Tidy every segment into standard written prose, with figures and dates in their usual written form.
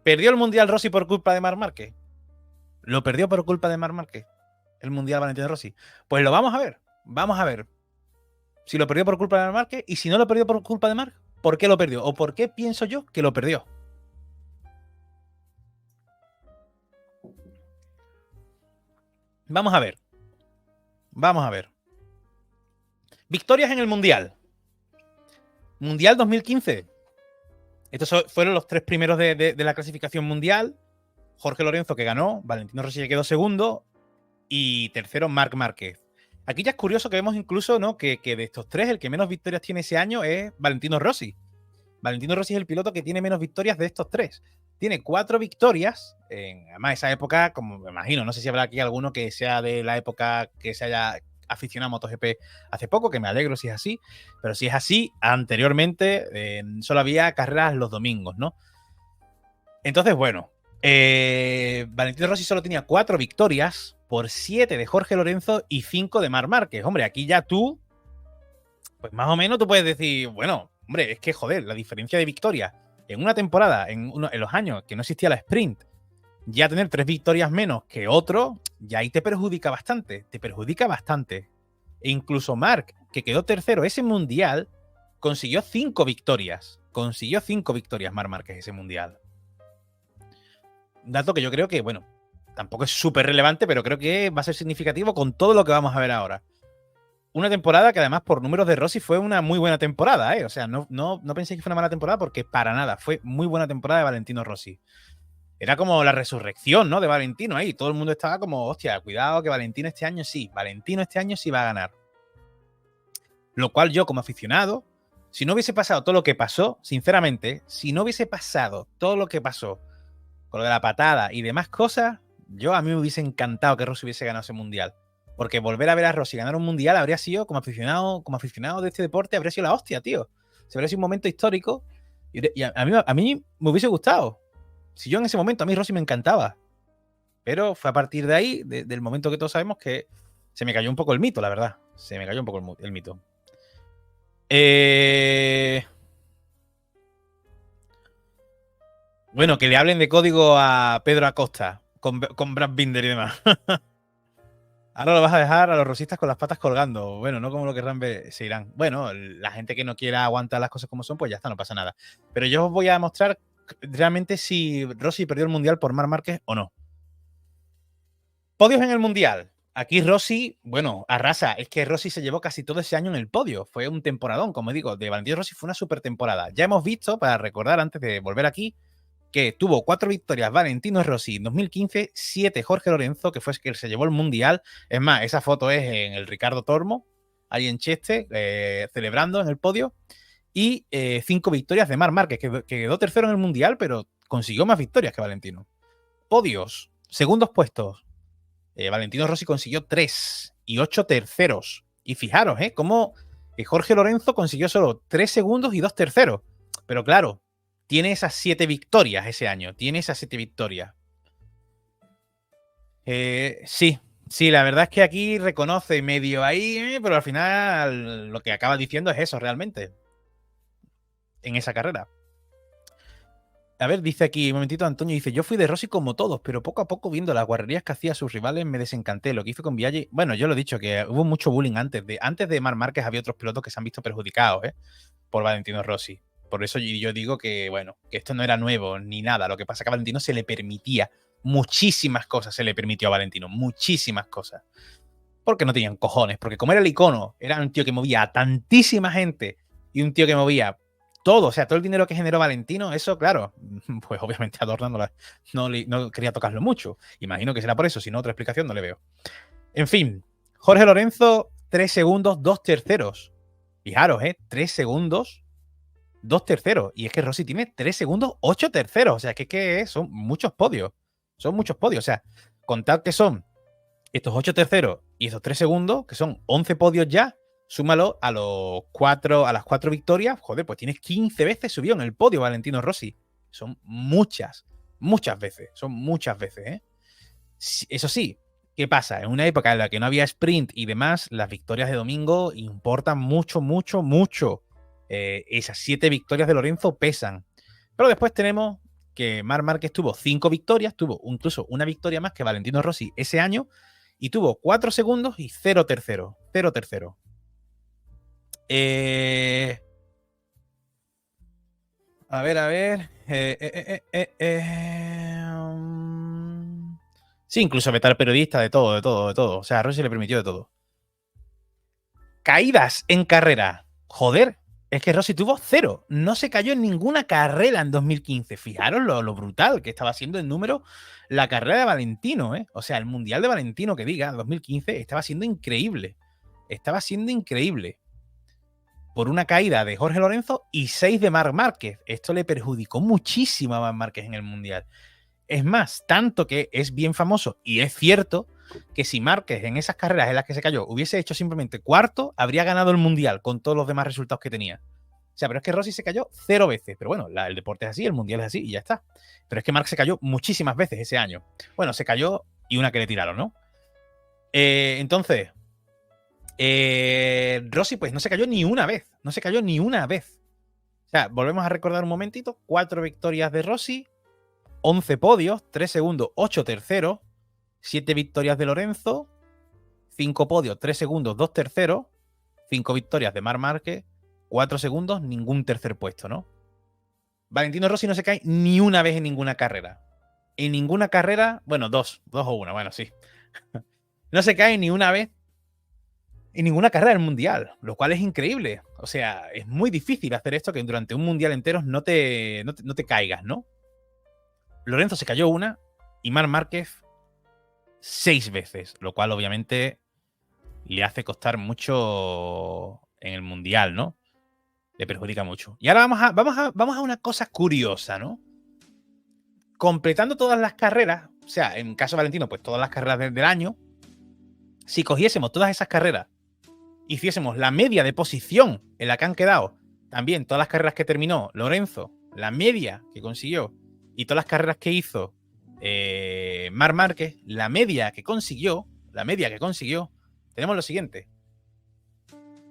¿Perdió el Mundial Rossi por culpa de Marc Márquez? ¿Lo perdió por culpa de Marc Márquez? El Mundial Valentino Rossi. Pues lo vamos a ver. Vamos a ver si lo perdió por culpa de Marc Márquez y si no lo perdió por culpa de Marc, ¿por qué lo perdió? ¿O por qué pienso yo que lo perdió? Vamos a ver. Vamos a ver. Victorias en el Mundial. Mundial 2015. Estos fueron los 3 primeros de la clasificación mundial. Jorge Lorenzo, que ganó. Valentino Rossi, que quedó segundo. Y tercero, Marc Márquez. Aquí ya es curioso que vemos incluso, ¿no?, que de estos 3, el que menos victorias tiene ese año es Valentino Rossi. Valentino Rossi es el piloto que tiene menos victorias de estos 3. Tiene 4 victorias. Además, esa época, como me imagino, no sé si habrá aquí alguno que sea de la época que se haya aficionado a MotoGP hace poco, que me alegro si es así. Pero si es así, anteriormente solo había carreras los domingos, ¿no? Entonces, bueno, Valentino Rossi solo tenía 4 victorias por 7 de Jorge Lorenzo y 5 de Marc Márquez. Hombre, aquí ya tú, pues más o menos tú puedes decir, bueno, hombre, es que joder, la diferencia de victorias en una temporada, en los años que no existía la sprint, ya tener 3 victorias menos que otro, ya ahí te perjudica bastante, E incluso Marc, que quedó tercero ese mundial, consiguió 5 victorias. Consiguió 5 victorias Marc Márquez ese mundial. Dato que yo creo que, bueno, tampoco es súper relevante, pero creo que va a ser significativo con todo lo que vamos a ver ahora. Una temporada que además por números de Rossi fue una muy buena temporada, ¿eh? O sea, no penséis que fue una mala temporada porque para nada, fue muy buena temporada de Valentino Rossi. Era como la resurrección, ¿no?, de Valentino ahí. Todo el mundo estaba como, hostia, cuidado que Valentino este año sí va a ganar. Lo cual yo como aficionado, si no hubiese pasado todo lo que pasó, sinceramente, si no hubiese pasado todo lo que pasó con lo de la patada y demás cosas, a mí me hubiese encantado que Rossi hubiese ganado ese mundial. Porque volver a ver a Rossi ganar un mundial habría sido, como aficionado de este deporte, habría sido la hostia, tío. Se habría sido un momento histórico y a mí me hubiese gustado. Si yo en ese momento, a mí Rossi me encantaba. Pero fue a partir de ahí, del momento que todos sabemos, que se me cayó un poco el mito, la verdad. Se me cayó un poco el mito. Bueno, que le hablen de código a Pedro Acosta con Brad Binder y demás. Ahora lo vas a dejar a los rosistas con las patas colgando. Bueno, no como lo querrán ver, se irán. Bueno, la gente que no quiera aguantar las cosas como son, pues ya está, no pasa nada. Pero yo os voy a mostrar realmente si Rossi perdió el mundial por Marc Márquez o no. Podios en el mundial. Aquí Rossi, bueno, arrasa. Es que Rossi se llevó casi todo ese año en el podio. Fue un temporadón, como digo. De Valentino Rossi fue una super temporada. Ya hemos visto, para recordar antes de volver aquí, que tuvo 4 victorias Valentino Rossi en 2015, 7 Jorge Lorenzo, que fue el que se llevó el mundial. Es más, esa foto es en el Ricardo Tormo, ahí en Cheste, celebrando en el podio. Y 5 victorias de Marc Márquez, que quedó tercero en el mundial, pero consiguió más victorias que Valentino. Podios, segundos puestos. Valentino Rossi consiguió 3 y 8 terceros. Y fijaros, cómo Jorge Lorenzo consiguió solo 3 segundos y 2 terceros. Pero claro, tiene esas 7 victorias ese año. Sí, la verdad es que aquí reconoce medio ahí, pero al final lo que acaba diciendo es eso realmente. En esa carrera. A ver, dice aquí, un momentito, Antonio dice, yo fui de Rossi como todos, pero poco a poco viendo las guarrerías que hacía a sus rivales me desencanté. Lo que hizo con Viaggi, bueno, yo lo he dicho, que hubo mucho bullying antes de Marc Márquez, había otros pilotos que se han visto perjudicados, por Valentino Rossi. Por eso yo digo que, bueno, que esto no era nuevo ni nada. Lo que pasa es que a Valentino se le permitía muchísimas cosas, se le permitió a Valentino, muchísimas cosas. Porque no tenían cojones, porque como era el icono, era un tío que movía a tantísima gente y un tío que movía todo, o sea, todo el dinero que generó Valentino, eso, claro, pues obviamente Adorno no quería tocarlo mucho. Imagino que será por eso, si no, otra explicación no le veo. En fin, Jorge Lorenzo, 3 segundos, 2 terceros. Fijaros, 3 segundos, 2 terceros. Y es que Rossi tiene 3 segundos, 8 terceros. O sea, que son muchos podios. Son muchos podios. O sea, contad que son estos 8 terceros y estos 3 segundos, que son 11 podios ya. Súmalo a las 4 victorias. Joder, pues tienes 15 veces subido en el podio Valentino Rossi. Son muchas veces. Son muchas veces, Eso sí, ¿qué pasa? En una época en la que no había sprint y demás, las victorias de domingo importan mucho. Esas 7 victorias de Lorenzo pesan. Pero después tenemos que Marc Márquez tuvo 5 victorias, tuvo incluso una victoria más que Valentino Rossi ese año, y tuvo 4 segundos y 0 tercero. 0 tercero. A ver. Sí, incluso vetar periodista, de todo. O sea, a Rossi le permitió de todo. Caídas en carrera. Joder, es que Rossi tuvo 0. No se cayó en ninguna carrera en 2015. Fijaros lo brutal que estaba siendo el número la carrera de Valentino, ¿eh? O sea, el Mundial de Valentino que diga, 2015, estaba siendo increíble. Estaba siendo increíble. Por una caída de Jorge Lorenzo y 6 de Marc Márquez. Esto le perjudicó muchísimo a Marc Márquez en el Mundial. Es más, tanto que es bien famoso, y es cierto, que si Márquez en esas carreras en las que se cayó hubiese hecho simplemente cuarto, habría ganado el Mundial con todos los demás resultados que tenía. O sea, pero es que Rossi se cayó 0 veces. Pero bueno, el deporte es así, el Mundial es así y ya está. Pero es que Marc se cayó muchísimas veces ese año. Bueno, se cayó y una que le tiraron, ¿no? Entonces, Rossi pues no se cayó ni una vez. No se cayó ni una vez. O sea, volvemos a recordar un momentito. 4 victorias de Rossi, 11 podios, 3 segundos, 8 terceros, 7 victorias de Lorenzo, 5 podios, 3 segundos, 2 terceros, 5 victorias de Marc Márquez, 4 segundos, ningún tercer puesto, ¿no? Valentino Rossi no se cae ni una vez en ninguna carrera. En ninguna carrera, bueno, dos o una, bueno, sí. No se cae ni una vez en ninguna carrera del Mundial, lo cual es increíble. O sea, es muy difícil hacer esto, que durante un Mundial entero no te caigas, ¿no? Lorenzo se cayó una y Marc Márquez 6 veces, lo cual obviamente le hace costar mucho en el Mundial, ¿no? Le perjudica mucho. Y ahora vamos a una cosa curiosa, ¿no? Completando todas las carreras, o sea, en caso de Valentino, pues todas las carreras del año, si cogiésemos todas esas carreras, hiciésemos la media de posición en la que han quedado, también todas las carreras que terminó Lorenzo, la media que consiguió, y todas las carreras que hizo Marc Márquez, la media que consiguió, tenemos lo siguiente.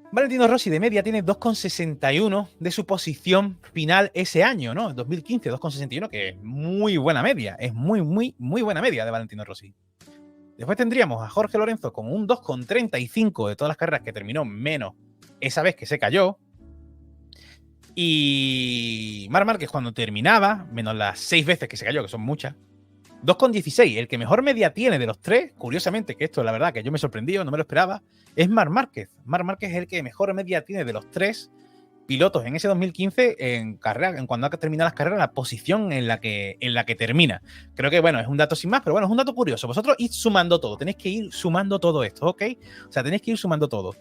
Valentino Rossi de media tiene 2,61 de su posición final ese año, ¿no? En 2015, 2,61, que es muy buena media. Es muy buena media de Valentino Rossi. Después tendríamos a Jorge Lorenzo con un 2,35 de todas las carreras que terminó, menos esa vez que se cayó. Y Marc Márquez cuando terminaba, menos las 6 veces que se cayó, que son muchas, 2,16. El que mejor media tiene de los tres, curiosamente, que esto la verdad que yo me sorprendí, no me lo esperaba, es Marc Márquez. Marc Márquez es el que mejor media tiene de los tres pilotos en ese 2015 en carrera, en cuando ha terminado las carreras, la posición en la que termina. Creo que, bueno, es un dato sin más, pero bueno, es un dato curioso. Vosotros id sumando todo, tenéis que ir sumando todo esto, ¿ok? O sea, tenéis que ir sumando todo.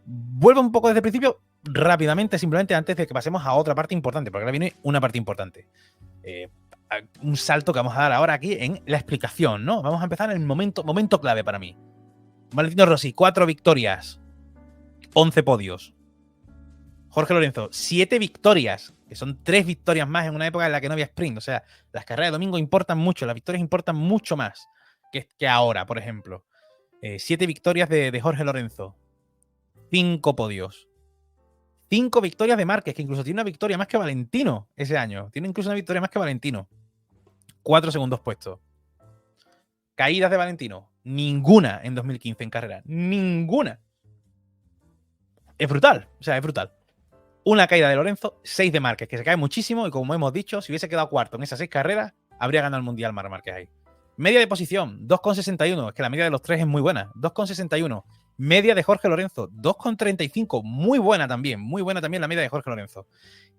Vuelvo un poco desde el principio, rápidamente, simplemente antes de que pasemos a otra parte importante, porque ahora viene una parte importante. Un salto que vamos a dar ahora aquí en la explicación, ¿no? Vamos a empezar en el momento clave para mí. Valentino Rossi, 4 victorias, 11 podios. Jorge Lorenzo, 7 victorias, que son 3 victorias más en una época en la que no había sprint. O sea, las carreras de domingo importan mucho, las victorias importan mucho más que ahora, por ejemplo. 7 victorias de Jorge Lorenzo, 5 podios. 5 victorias de Márquez, que incluso tiene una victoria más que Valentino ese año. Tiene incluso una victoria más que Valentino. 4 segundos puestos. Caídas de Valentino. Ninguna en 2015 en carrera. Ninguna. Es brutal. O sea, es brutal. Una caída de Lorenzo, 6 de Márquez, que se cae muchísimo. Y como hemos dicho, si hubiese quedado cuarto en esas 6 carreras, habría ganado el Mundial Marc Márquez ahí. Media de posición, 2,61. Es que la media de los tres es muy buena. 2,61. Media de Jorge Lorenzo, 2,35. Muy buena también la media de Jorge Lorenzo.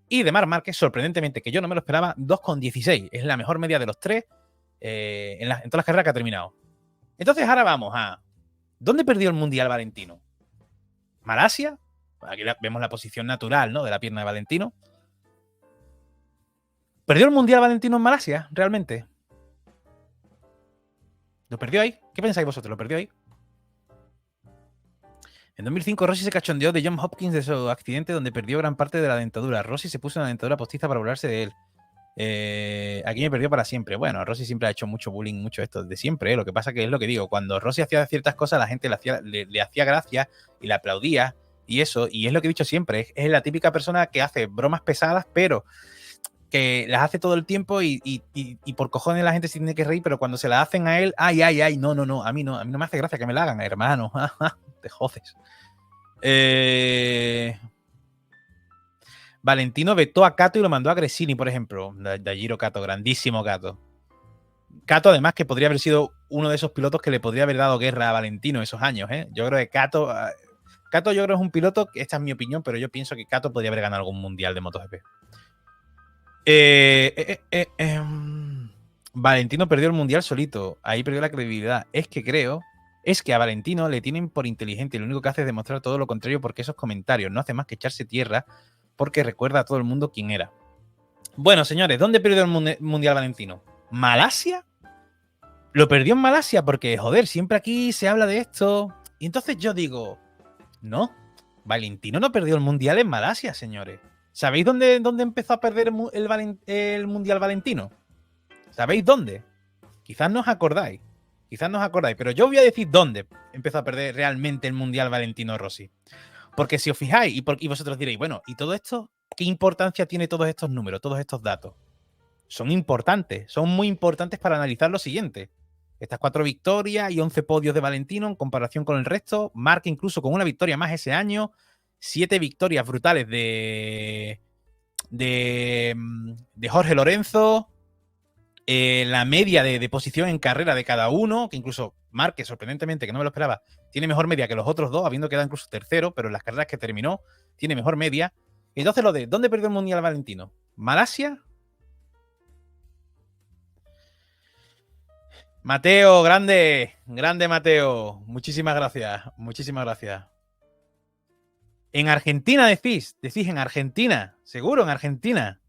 Y de Marc Márquez, sorprendentemente, que yo no me lo esperaba, 2,16. Es la mejor media de los tres en todas las carreras que ha terminado. Entonces ahora vamos a... ¿Dónde perdió el Mundial Valentino? ¿Malasia? Aquí vemos la posición natural, ¿no?, de la pierna de Valentino. ¿Perdió el Mundial Valentino en Malasia, realmente? ¿Lo perdió ahí? ¿Qué pensáis vosotros? ¿Lo perdió ahí? En 2005, Rossi se cachondeó de John Hopkins de su accidente donde perdió gran parte de la dentadura. Rossi se puso una dentadura postiza para burlarse de él. Aquí me perdió para siempre. Bueno, Rossi siempre ha hecho mucho bullying, mucho esto de siempre. Lo que pasa que es lo que digo, cuando Rossi hacía ciertas cosas, la gente le hacía gracia y le aplaudía y eso. Y es lo que he dicho siempre, es la típica persona que hace bromas pesadas, pero que las hace todo el tiempo y por cojones la gente se tiene que reír, pero cuando se la hacen a él, ay, no, a mí no me hace gracia que me la hagan, hermano, te jodes. Valentino vetó a Kato y lo mandó a Gresini, por ejemplo. Dajiro Kato, grandísimo Kato. Kato, además, que podría haber sido uno de esos pilotos que le podría haber dado guerra a Valentino esos años, ¿eh? Yo creo que Kato, yo creo que es un piloto, esta es mi opinión, pero yo pienso que Kato podría haber ganado algún mundial de MotoGP. Valentino perdió el mundial solito. Ahí perdió la credibilidad. Es que a Valentino le tienen por inteligente y lo único que hace es demostrar todo lo contrario porque esos comentarios no hace más que echarse tierra porque recuerda a todo el mundo quién era. Bueno, señores, ¿dónde perdió el mundial Valentino? ¿Malasia? Lo perdió en Malasia porque, joder, siempre aquí se habla de esto. Y entonces yo digo, no, Valentino no perdió el mundial en Malasia, señores. ¿Sabéis dónde empezó a perder el mundial Valentino? ¿Sabéis dónde? Quizás no os acordáis, pero yo voy a decir dónde empezó a perder realmente el mundial Valentino Rossi. Porque si os fijáis, y vosotros diréis, bueno, ¿y todo esto? ¿Qué importancia tiene todos estos números, todos estos datos? Son importantes, son muy importantes para analizar lo siguiente. Estas 4 victorias y 11 podios de Valentino en comparación con el resto, marca incluso con una victoria más ese año, 7 victorias brutales de Jorge Lorenzo, la media de posición en carrera de cada uno, que incluso Márquez, sorprendentemente, que no me lo esperaba, tiene mejor media que los otros dos, habiendo quedado incluso tercero, pero en las carreras que terminó tiene mejor media. Entonces, ¿dónde perdió el mundial Valentino? ¿Malasia? Mateo, grande Mateo. Muchísimas gracias. En Argentina decís en Argentina. Seguro, en Argentina.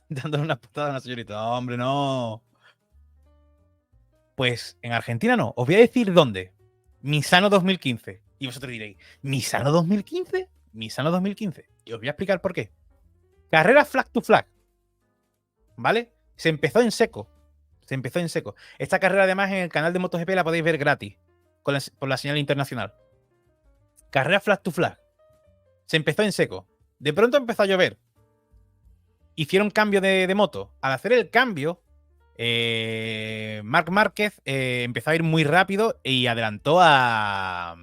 Dándole una patada a una señorita. No, hombre, no. Pues en Argentina no. Os voy a decir dónde. Misano 2015. Y vosotros diréis, ¿Misano 2015? Misano 2015. Y os voy a explicar por qué. Carrera flag to flag. ¿Vale? Se empezó en seco. Esta carrera, además, en el canal de MotoGP la podéis ver gratis. Por la señal internacional. Carrera flag to flag. Se empezó en seco. De pronto empezó a llover. Hicieron cambio de moto. Al hacer el cambio, Marc Márquez empezó a ir muy rápido y adelantó a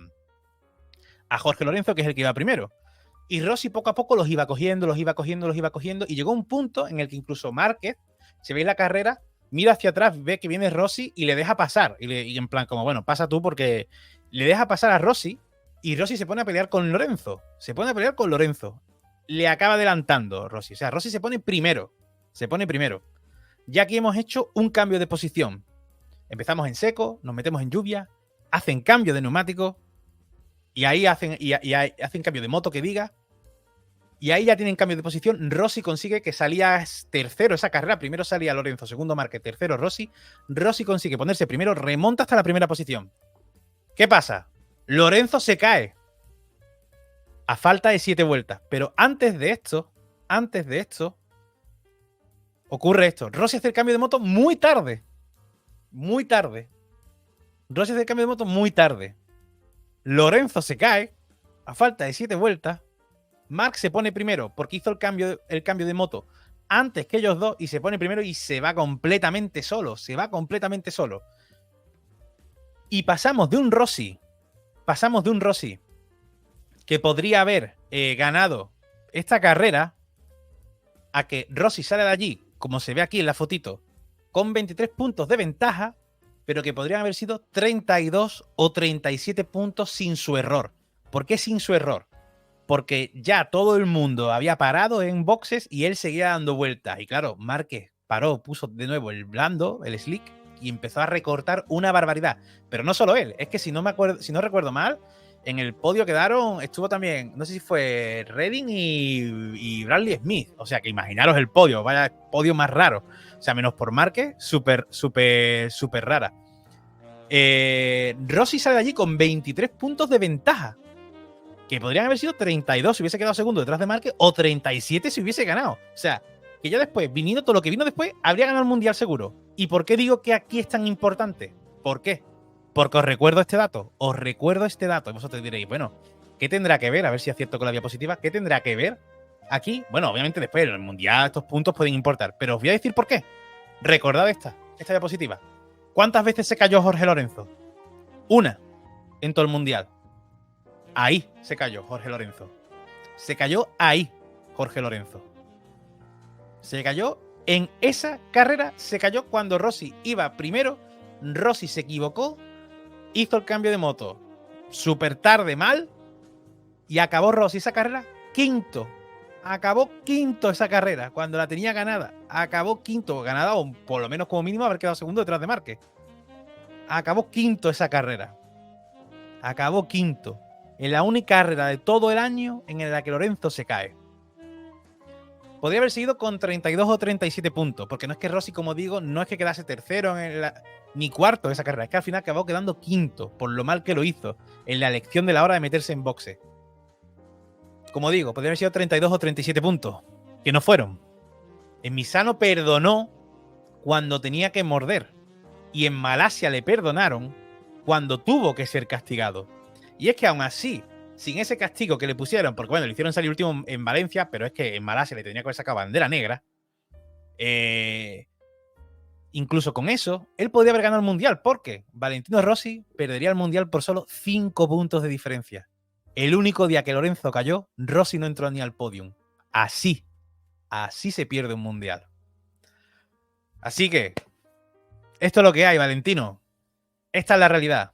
Jorge Lorenzo, que es el que iba primero. Y Rossi poco a poco los iba cogiendo. Y llegó un punto en el que incluso Márquez, si veis la carrera, mira hacia atrás, ve que viene Rossi y le deja pasar. Y en plan, como, bueno, pasa tú, porque le deja pasar a Rossi. Y Rossi se pone a pelear con Lorenzo. Le acaba adelantando Rossi. O sea, Rossi se pone primero. Ya aquí hemos hecho un cambio de posición. Empezamos en seco, nos metemos en lluvia, hacen cambio de neumático y ahí hacen cambio de moto que diga. Y ahí ya tienen cambio de posición. Rossi consigue que salía tercero esa carrera. Primero salía Lorenzo, segundo Márquez, tercero Rossi. Rossi consigue ponerse primero, remonta hasta la primera posición. ¿Qué pasa? Lorenzo se cae a falta de 7 vueltas. Pero antes de esto, ocurre esto. Rossi hace el cambio de moto muy tarde. Lorenzo se cae a falta de 7 vueltas. Marc se pone primero porque hizo el cambio de moto antes que ellos dos y se pone primero y se va completamente solo. Y pasamos de un Rossi que podría haber ganado esta carrera a que Rossi sale de allí, como se ve aquí en la fotito, con 23 puntos de ventaja, pero que podrían haber sido 32 o 37 puntos sin su error. ¿Por qué sin su error? Porque ya todo el mundo había parado en boxes y él seguía dando vueltas. Y claro, Márquez paró, puso de nuevo el blando, el slick, y empezó a recortar una barbaridad. Pero no solo él, es que si no recuerdo mal, en el podio estuvo también, no sé si fue Redding y Bradley Smith. O sea, que imaginaros el podio, vaya podio más raro. O sea, menos por Márquez, súper rara. Rossi sale de allí con 23 puntos de ventaja, que podrían haber sido 32 si hubiese quedado segundo detrás de Márquez, o 37 si hubiese ganado. O sea, que ya después, viniendo todo lo que vino después, habría ganado el Mundial seguro. ¿Y por qué digo que aquí es tan importante? ¿Por qué? Porque os recuerdo este dato. Y vosotros diréis, bueno, ¿qué tendrá que ver? A ver si acierto con la diapositiva. ¿Qué tendrá que ver Aquí, bueno, obviamente después en el Mundial estos puntos pueden importar, pero os voy a decir por qué. Recordad esta diapositiva. ¿Cuántas veces se cayó Jorge Lorenzo? Una en todo el Mundial. Ahí se cayó Jorge Lorenzo. Se cayó ahí Jorge Lorenzo. Se cayó en esa carrera, se cayó cuando Rossi iba primero. Rossi se equivocó, hizo el cambio de moto súper tarde, mal, y acabó Rossi esa carrera quinto. Acabó quinto esa carrera cuando la tenía ganada. Acabó quinto, ganada o por lo menos como mínimo haber quedado segundo detrás de Márquez. Acabó quinto esa carrera. Acabó quinto. En la única carrera de todo el año en la que Lorenzo se cae. Podría haber seguido con 32 o 37 puntos, porque no es que Rossi, como digo, no es que quedase tercero ni cuarto en esa carrera, es que al final acabó quedando quinto, por lo mal que lo hizo en la elección de la hora de meterse en boxe. Como digo, podría haber sido 32 o 37 puntos, que no fueron. En Misano perdonó cuando tenía que morder, y en Malasia le perdonaron cuando tuvo que ser castigado. Y es que aún así, sin ese castigo que le pusieron, porque bueno, le hicieron salir último en Valencia, pero es que en Malasia le tenía que haber sacado bandera negra. Incluso con eso, él podría haber ganado el Mundial, porque Valentino Rossi perdería el Mundial por solo 5 puntos de diferencia. El único día que Lorenzo cayó, Rossi no entró ni al podium. Así se pierde un Mundial. Así que, esto es lo que hay, Valentino. Esta es la realidad.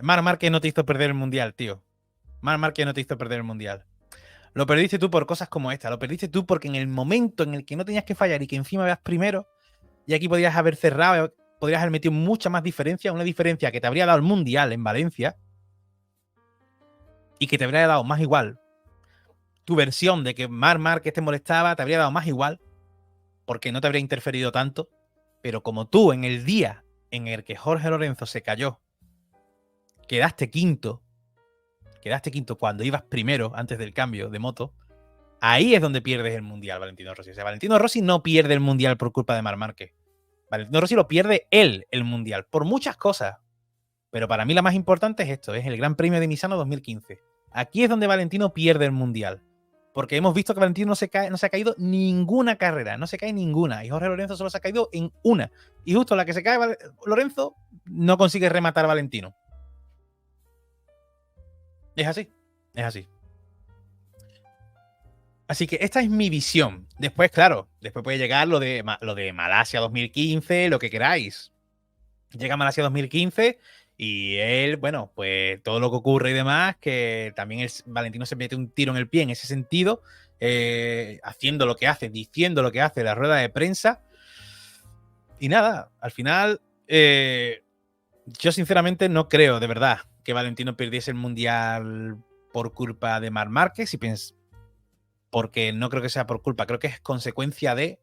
Marc Márquez no te hizo perder el Mundial, tío. Marc Márquez no te hizo perder el Mundial. Lo perdiste tú por cosas como esta. Lo perdiste tú porque en el momento en el que no tenías que fallar y que encima veas primero, y aquí podrías haber cerrado, podrías haber metido mucha más diferencia, una diferencia que te habría dado el Mundial en Valencia y que te habría dado más igual. Tu versión de que Marc Márquez te molestaba te habría dado más igual porque no te habría interferido tanto. Pero como tú en el día en el que Jorge Lorenzo se cayó, quedaste quinto cuando ibas primero antes del cambio de moto, ahí es donde pierdes el Mundial, Valentino Rossi. O sea, Valentino Rossi no pierde el Mundial por culpa de Marc Márquez. Valentino Rossi lo pierde él, el Mundial, por muchas cosas. Pero para mí la más importante es esto, es el Gran Premio de Misano 2015. Aquí es donde Valentino pierde el Mundial. Porque hemos visto que Valentino no se ha caído ninguna carrera, no se cae ninguna. Y Jorge Lorenzo solo se ha caído en una. Y justo la que se cae Lorenzo no consigue rematar a Valentino. Es así, es así. Así que esta es mi visión. Después, claro, después puede llegar lo de Malasia 2015, lo que queráis. Llega Malasia 2015 y él, bueno, pues todo lo que ocurre y demás, que también Valentino se mete un tiro en el pie en ese sentido, haciendo lo que hace, diciendo lo que hace en la rueda de prensa. Y nada, al final, yo sinceramente no creo, de verdad, que Valentino perdiese el Mundial por culpa de Marc Márquez, porque no creo que sea por culpa, creo que es consecuencia de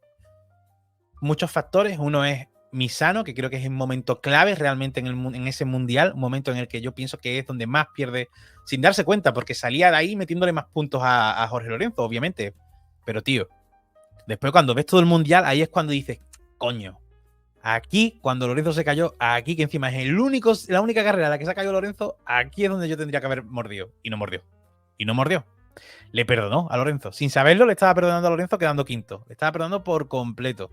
muchos factores. Uno es Misano, que creo que es un momento clave realmente en ese Mundial, un momento en el que yo pienso que es donde más pierde, sin darse cuenta, porque salía de ahí metiéndole más puntos a Jorge Lorenzo, obviamente. Pero tío, después cuando ves todo el Mundial, ahí es cuando dices, coño, aquí, cuando Lorenzo se cayó, aquí que encima es la única carrera en la que se ha caído Lorenzo, aquí es donde yo tendría que haber mordido. Y no mordió. Y no mordió. Le perdonó a Lorenzo. Sin saberlo, le estaba perdonando a Lorenzo quedando quinto. Le estaba perdonando por completo.